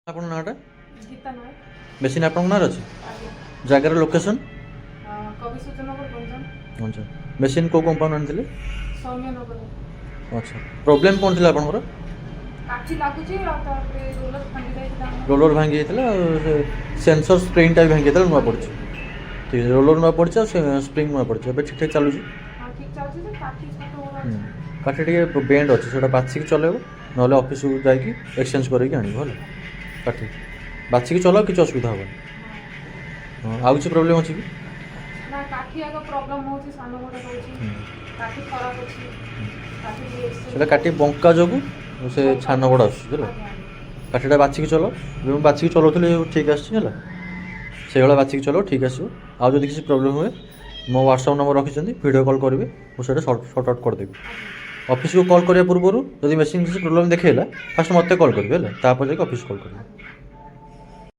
ଆପଣଙ୍କ ନାଁଟା ଗୀତା ନାୟକ। ମେସିନ୍ ଆପଣଙ୍କ ନାଁରେ ଅଛି? ଆଜ୍ଞା। ଜାଗାର ଲୋକେସନ୍? କବି ସୂଚନଗର ଗଞ୍ଜାମ। ଆଚ୍ଛା। ମେସିନ୍ କେଉଁ କମ୍ପାନୀ ଆଣିଥିଲେ? ସୌମ୍ୟନଗର। ଆଚ୍ଛା। ପ୍ରୋବ୍ଲେମ୍ କ'ଣ ଥିଲା ଆପଣଙ୍କର? କାଠି ଲାଗୁଛି ଆଉ ତାପରେ ରୋଲର ଭାଙ୍ଗି ଯାଇଥିଲା ଆମର। ରୋଲର ଭାଙ୍ଗି ଯାଇଥିଲା ଆଉ ସେ ସେନ୍ସର ସ୍ପ୍ରିଙ୍ଗଟା ବି ଭାଙ୍ଗି ଯାଇଥିଲା, ନୂଆ ପଡ଼ିଛି। ଠିକ୍ ଅଛି, ରୋଲର ନୂଆ ପଡ଼ିଛି ଆଉ ସ୍ପ୍ରିଙ୍ଗ ନୂଆ ପଡ଼ିଛି। ଏବେ ଠିକ୍ ଠାକ୍ ଚାଲୁଛି? ହଁ ଠିକ୍ ଚାଲୁଛି ଯେ କାଠି ଛୋଟ ବଡ଼ ଅଛି। କାଠି ଟିକେ ବେଣ୍ଡ ଅଛି, ସେଇଟା ବାଛିକି ଚଲେଇବ, ନହେଲେ ଅଫିସକୁ ଯାଇକି ଏକ୍ସଚେଞ୍ଜ କରିକି ଆଣିବ ହେଲା। କାଠି ବାଛିକି ଚଲାଅ, କିଛି ଅସୁବିଧା ହେବନି। ହଁ, ଆଉ କିଛି ପ୍ରୋବ୍ଲେମ୍ ଅଛି କି? ନା କାଠି ଆଗ ପ୍ରୋବ୍ଲେମ୍ ହେଉଛି, ସାନ ବଡ଼ ହେଉଛି, କାଠି ଖରାପ ଅଛି, କାଠି ସେଇଟା କାଠି ବଙ୍କା ଯୋଗୁଁ ସେ ଛାନ ବଡ଼ ଆସୁଛି ହେଲା। କାଠିଟା ବାଛିକି ଚଲାଅ, ଯେଉଁ ବାଛିକି ଚଲାଉଥିଲେ ଠିକ୍ ଆସିଛି ହେଲା, ସେଇଭଳିଆ ବାଛିକି ଚଲାଅ, ଠିକ୍ ଆସିବ। ଆଉ ଯଦି କିଛି ପ୍ରୋବ୍ଲେମ୍ ହୁଏ ମୋ ହ୍ୱାଟ୍ସଆପ୍ ନମ୍ବର ରଖିଛନ୍ତି, ଭିଡ଼ିଓ କଲ୍ କରିବେ, ମୁଁ ସେଇଟା ସର୍ଟ ଆଉଟ୍ କରିଦେବି। ଅଫିସକୁ କଲ୍ କରିବା ପୂର୍ବରୁ ଯଦି ମେସିନ୍ କିଛି ପ୍ରୋବ୍ଲେମ୍ ଦେଖେଇଲା, ଫାଷ୍ଟ ମୋତେ କଲ୍ କରିବେ ହେଲା, ତାପରେ ଯାଇକି ଅଫିସକୁ କଲ୍ କରିବେ।